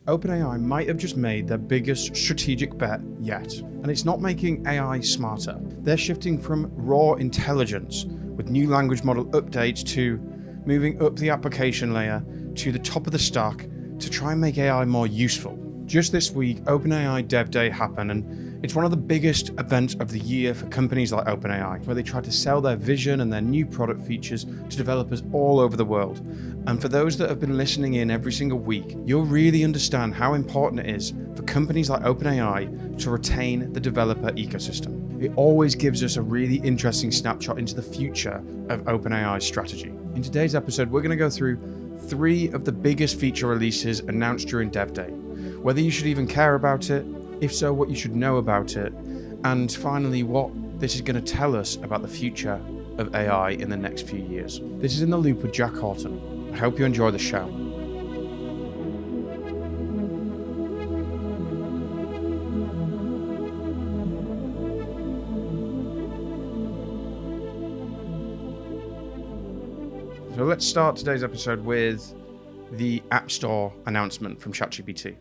OpenAI might have just made their biggest strategic bet yet, and it's not making AI smarter. They're shifting from raw intelligence with new language model updates to moving up the application layer to the top of the stack to try and make AI more useful. Just this week, OpenAI DevDay happened, and it's one of the biggest events of the year for companies like OpenAI, where they try to sell their vision and their new product features to developers all over the world. And for those that have been listening in every single week, you'll really understand how important it is for companies like OpenAI to retain the developer ecosystem. It always gives us a really interesting snapshot into the future of OpenAI's strategy. In today's episode, we're going to go through 3 of the biggest feature releases announced during DevDay, whether you should even care about it, if so, what you should know about it, and finally, what this is going to tell us about the future of AI in the next few years. This is In the Loop with Jack Horton. I hope you enjoy the show. So let's start today's episode with the App Store announcement from ChatGPT.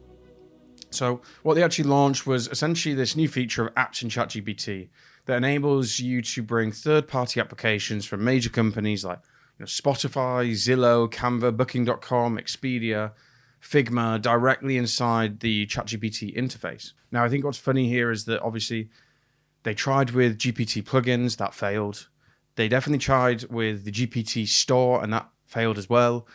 So what they actually launched was essentially this new feature of apps in ChatGPT that enables you to bring third-party applications from major companies like Spotify, Zillow, Canva, Booking.com, Expedia, Figma directly inside the ChatGPT interface. Now, I think what's funny here is that obviously they tried with GPT plugins, that failed. They definitely tried with the GPT store and that failed as well.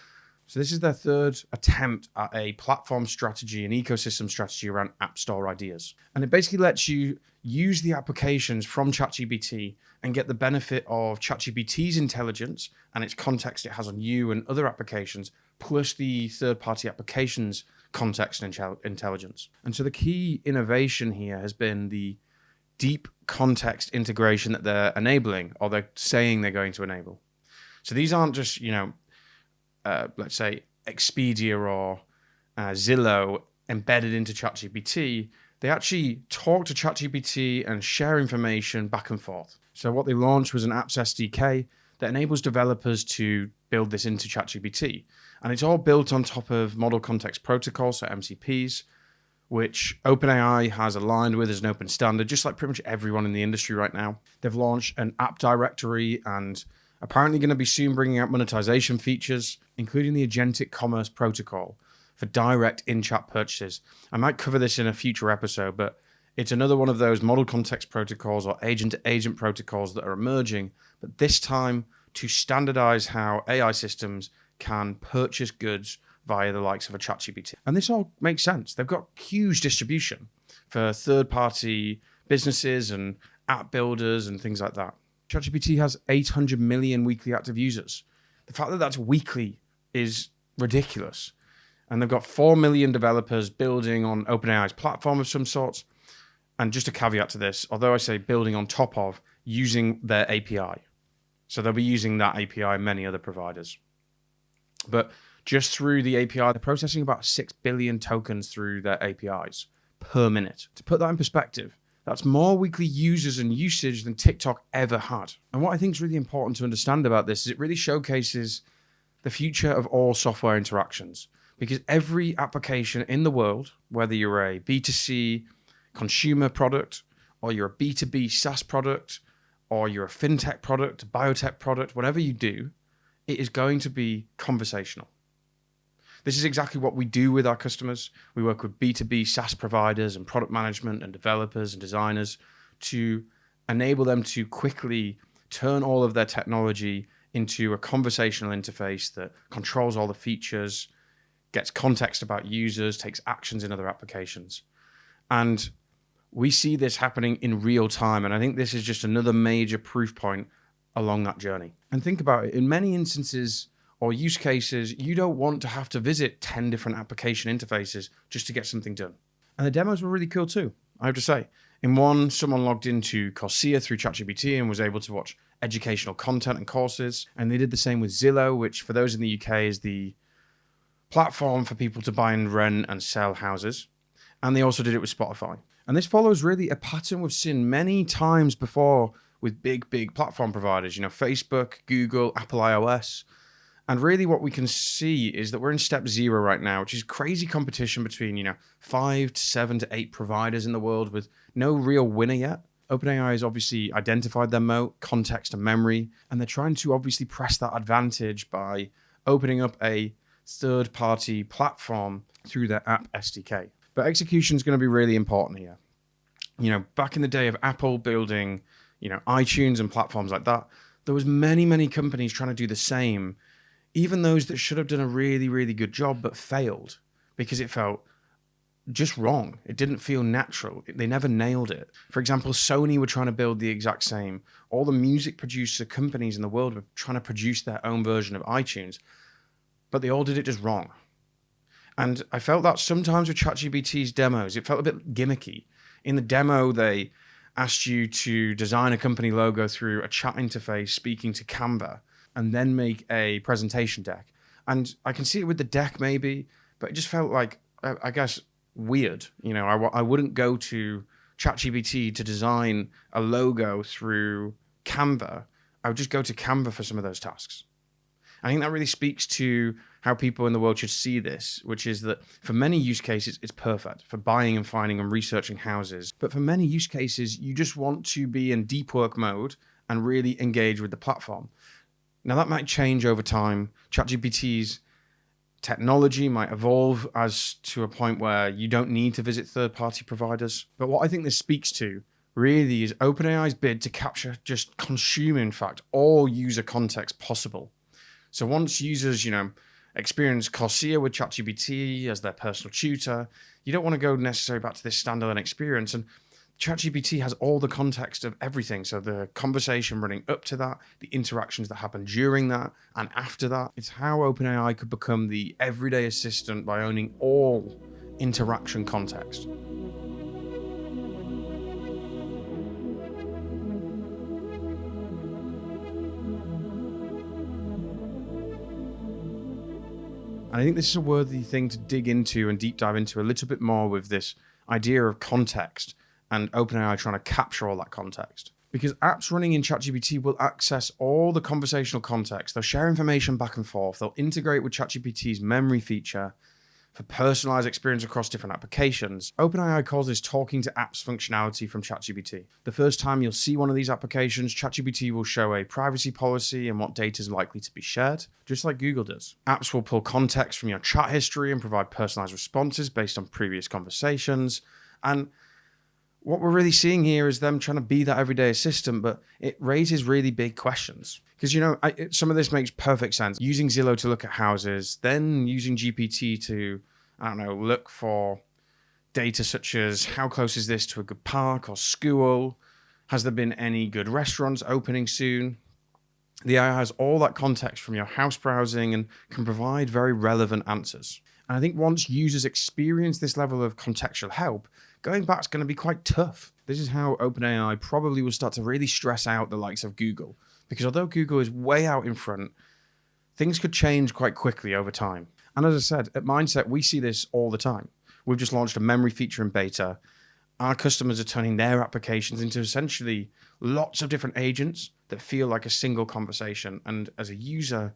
So this is their third attempt at a platform strategy and ecosystem strategy around App Store ideas. And it basically lets you use the applications from ChatGPT and get the benefit of ChatGPT's intelligence and its context it has on you and other applications, plus the third-party applications context and intelligence. And so the key innovation here has been the deep context integration that they're enabling, or they're saying they're going to enable. So these aren't just, let's say Expedia or Zillow embedded into ChatGPT. They actually talk to ChatGPT and share information back and forth. So what they launched was an Apps SDK that enables developers to build this into ChatGPT. And it's all built on top of Model Context Protocol, so MCPs, which OpenAI has aligned with as an open standard, just like pretty much everyone in the industry right now. They've launched an app directory and apparently going to be soon bringing out monetization features, including the Agentic Commerce Protocol for direct in-chat purchases. I might cover this in a future episode, but it's another one of those model context protocols or agent-to-agent protocols that are emerging, but this time to standardize how AI systems can purchase goods via the likes of a ChatGPT. And this all makes sense. They've got huge distribution for third-party businesses and app builders and things like that. ChatGPT has 800 million weekly active users. The fact that that's weekly is ridiculous. And they've got 4 million developers building on OpenAI's platform of some sorts. And just a caveat to this, although I say building on top of, using their API. So they'll be using that API and many other providers. But just through the API, they're processing about 6 billion tokens through their APIs per minute. To put that in perspective, that's more weekly users and usage than TikTok ever had. And what I think is really important to understand about this is it really showcases the future of all software interactions. Because every application in the world, whether you're a B2C consumer product, or you're a B2B SaaS product, or you're a fintech product, a biotech product, whatever you do, it is going to be conversational. This is exactly what we do with our customers. We work with B2B SaaS providers and product management and developers and designers to enable them to quickly turn all of their technology into a conversational interface that controls all the features, gets context about users, takes actions in other applications. And we see this happening in real time. And I think this is just another major proof point along that journey. And think about it, in many instances, or use cases, you don't want to have to visit 10 different application interfaces just to get something done. And the demos were really cool too, I have to say. In one, someone logged into Coursera through ChatGPT and was able to watch educational content and courses. And they did the same with Zillow, which for those in the UK is the platform for people to buy and rent and sell houses. And they also did it with Spotify. And this follows really a pattern we've seen many times before with big platform providers, Facebook, Google, Apple iOS. And really what we can see is that we're in step 0 right now, which is crazy competition between, 5 to 7 to 8 providers in the world with no real winner yet. OpenAI has obviously identified their moat, context and memory, and they're trying to obviously press that advantage by opening up a third-party platform through their app SDK. But execution is going to be really important here. Back in the day of Apple building, iTunes and platforms like that, there was many companies trying to do the same, even those that should have done a really, really good job but failed because it felt just wrong. It didn't feel natural. They never nailed it. For example, Sony were trying to build the exact same. All the music producer companies in the world were trying to produce their own version of iTunes, but they all did it just wrong. And I felt that sometimes with ChatGPT's demos, it felt a bit gimmicky. In the demo, they asked you to design a company logo through a chat interface speaking to Canva and then make a presentation deck. And I can see it with the deck maybe, but it just felt like, I guess, weird. I wouldn't go to ChatGPT to design a logo through Canva. I would just go to Canva for some of those tasks. I think that really speaks to how people in the world should see this, which is that for many use cases, it's perfect for buying and finding and researching houses. But for many use cases, you just want to be in deep work mode and really engage with the platform. Now, that might change over time. ChatGPT's technology might evolve as to a point where you don't need to visit third-party providers. But what I think this speaks to really is OpenAI's bid to capture, just consume, in fact, all user context possible. So once users, experience Corsair with ChatGPT as their personal tutor, you don't want to go necessarily back to this standalone experience. And ChatGPT has all the context of everything. So the conversation running up to that, the interactions that happen during that and after that. It's how OpenAI could become the everyday assistant by owning all interaction context. And I think this is a worthy thing to dig into and deep dive into a little bit more with this idea of context and OpenAI trying to capture all that context. Because apps running in ChatGPT will access all the conversational context. They'll share information back and forth. They'll integrate with ChatGPT's memory feature for personalized experience across different applications. OpenAI calls this talking to apps functionality from ChatGPT. The first time you'll see one of these applications, ChatGPT will show a privacy policy and what data is likely to be shared, just like Google does. Apps will pull context from your chat history and provide personalized responses based on previous conversations. And what we're really seeing here is them trying to be that everyday assistant, but it raises really big questions. Because, some of this makes perfect sense. Using Zillow to look at houses, then using GPT to, look for data such as how close is this to a good park or school? Has there been any good restaurants opening soon? The AI has all that context from your house browsing and can provide very relevant answers. And I think once users experience this level of contextual help, going back is going to be quite tough. This is how OpenAI probably will start to really stress out the likes of Google. Because although Google is way out in front, things could change quite quickly over time. And as I said, at Mindset, we see this all the time. We've just launched a memory feature in beta. Our customers are turning their applications into essentially lots of different agents that feel like a single conversation. And as a user,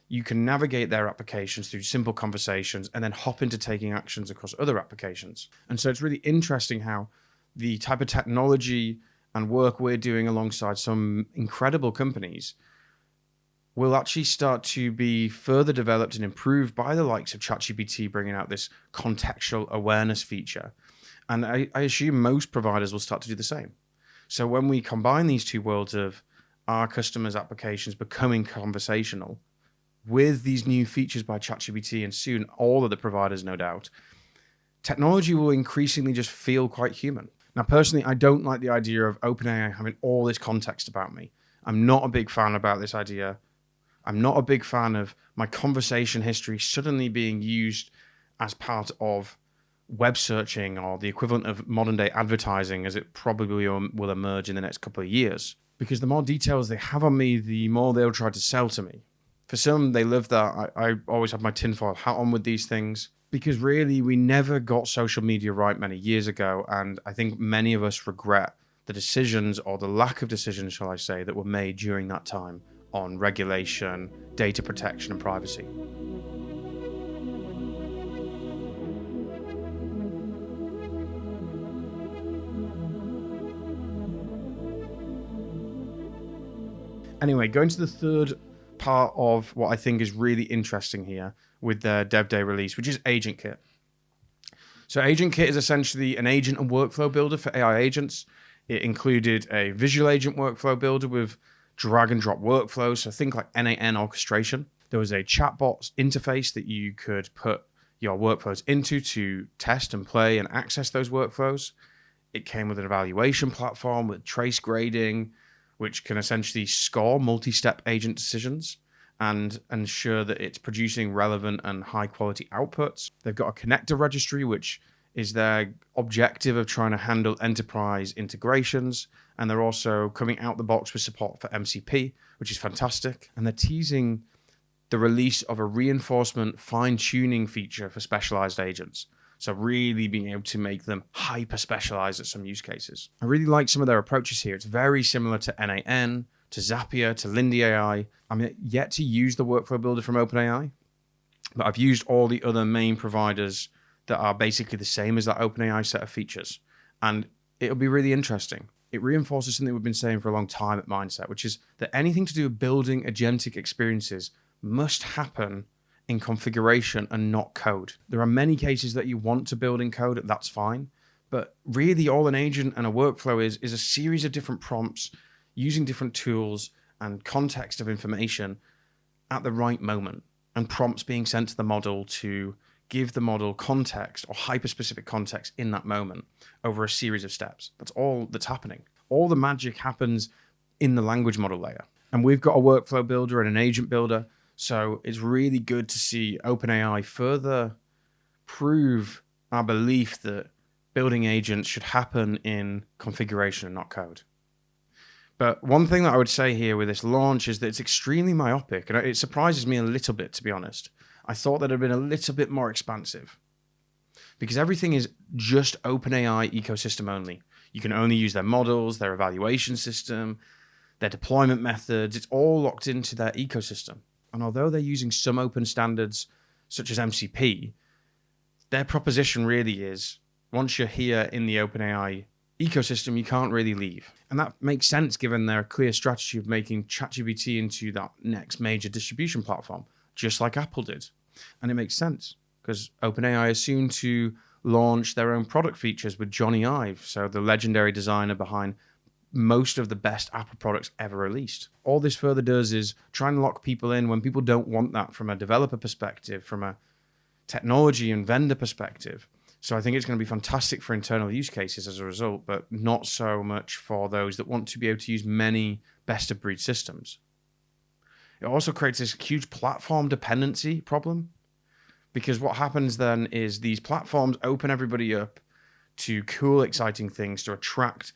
you can navigate their applications through simple conversations and then hop into taking actions across other applications. And so it's really interesting how the type of technology and work we're doing alongside some incredible companies will actually start to be further developed and improved by the likes of ChatGPT bringing out this contextual awareness feature. And I assume most providers will start to do the same. So when we combine these two worlds of our customers' applications becoming conversational with these new features by ChatGPT and soon all of the providers, no doubt, technology will increasingly just feel quite human. Now, personally, I don't like the idea of OpenAI having all this context about me. I'm not a big fan about this idea. I'm not a big fan of my conversation history suddenly being used as part of web searching or the equivalent of modern day advertising as it probably will emerge in the next couple of years. Because the more details they have on me, the more they'll try to sell to me. For some, they love that. I always have my tinfoil hat on with these things. Because really, we never got social media right many years ago. And I think many of us regret the decisions or the lack of decisions, shall I say, that were made during that time on regulation, data protection, and privacy. Anyway, going to the third part of what I think is really interesting here with the DevDay release, which is AgentKit. So AgentKit is essentially an agent and workflow builder for AI agents. It included a visual agent workflow builder with drag and drop workflows, so think like NAN orchestration. There was a chatbot interface that you could put your workflows into to test and play and access those workflows. It came with an evaluation platform with trace grading, which can essentially score multi-step agent decisions and ensure that it's producing relevant and high-quality outputs. They've got a connector registry, which is their objective of trying to handle enterprise integrations. And they're also coming out the box with support for MCP, which is fantastic. And they're teasing the release of a reinforcement fine-tuning feature for specialized agents. So really being able to make them hyper-specialized at some use cases. I really like some of their approaches here. It's very similar to NAN, to Zapier, to Lindy AI. I'm yet to use the workflow builder from OpenAI, but I've used all the other main providers that are basically the same as that OpenAI set of features. And it'll be really interesting. It reinforces something we've been saying for a long time at Mindset, which is that anything to do with building agentic experiences must happen in configuration and not code. There are many cases that you want to build in code, that's fine. But really all an agent and a workflow is a series of different prompts using different tools and context of information at the right moment, and prompts being sent to the model to give the model context or hyper-specific context in that moment over a series of steps. That's all that's happening. All the magic happens in the language model layer. And we've got a workflow builder and an agent builder. So it's really good to see OpenAI further prove our belief that building agents should happen in configuration and not code. But one thing that I would say here with this launch is that it's extremely myopic, and it surprises me a little bit, to be honest. I thought that it had been a little bit more expansive because everything is just OpenAI ecosystem only. You can only use their models, their evaluation system, their deployment methods. It's all locked into their ecosystem. And although they're using some open standards such as MCP, their proposition really is once you're here in the OpenAI ecosystem, you can't really leave. And that makes sense given their clear strategy of making ChatGPT into that next major distribution platform, just like Apple did. And it makes sense because OpenAI is soon to launch their own product features with Johnny Ive, so the legendary designer behind most of the best Apple products ever released. All this further does is try and lock people in when people don't want that from a developer perspective, from a technology and vendor perspective. So I think it's going to be fantastic for internal use cases as a result, but not so much for those that want to be able to use many best-of-breed systems. It also creates this huge platform dependency problem because what happens then is these platforms open everybody up to cool, exciting things to attract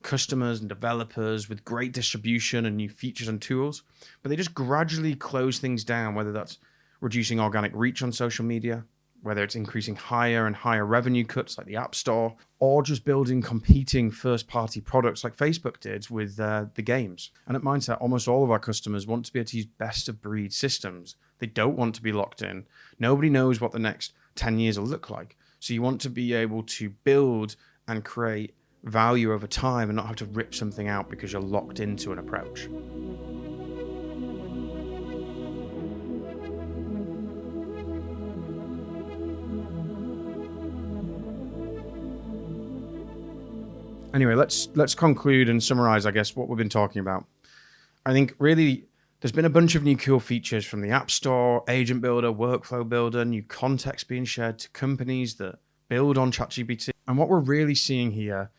customers and developers with great distribution and new features and tools, but they just gradually close things down, whether that's reducing organic reach on social media, whether it's increasing higher and higher revenue cuts like the App Store, or just building competing first-party products like Facebook did with the games. And at Mindset, almost all of our customers want to be able to use best-of-breed systems. They don't want to be locked in. Nobody knows what the next 10 years will look like. So you want to be able to build and create value over time and not have to rip something out because you're locked into an approach. Anyway, let's conclude and summarize, I guess, what we've been talking about. I think really there's been a bunch of new cool features from the App Store, Agent Builder, Workflow Builder, new context being shared to companies that build on ChatGPT. And what we're really seeing here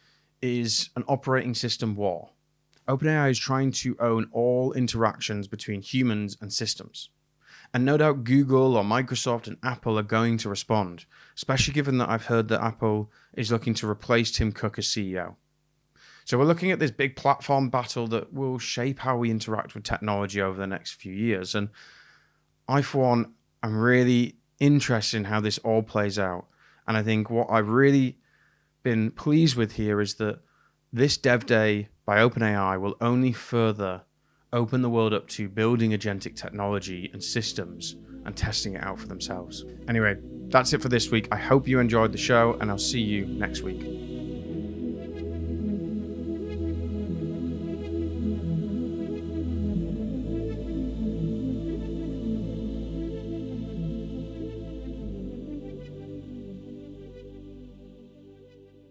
is an operating system war. OpenAI is trying to own all interactions between humans and systems. And no doubt Google or Microsoft and Apple are going to respond, especially given that I've heard that Apple is looking to replace Tim Cook as CEO. So we're looking at this big platform battle that will shape how we interact with technology over the next few years. And I, for one, am really interested in how this all plays out. And I think what I've really been pleased with here is that this DevDay by OpenAI will only further open the world up to building agentic technology and systems and testing it out for themselves. Anyway, that's it for this week. I hope you enjoyed the show, and I'll see you next week.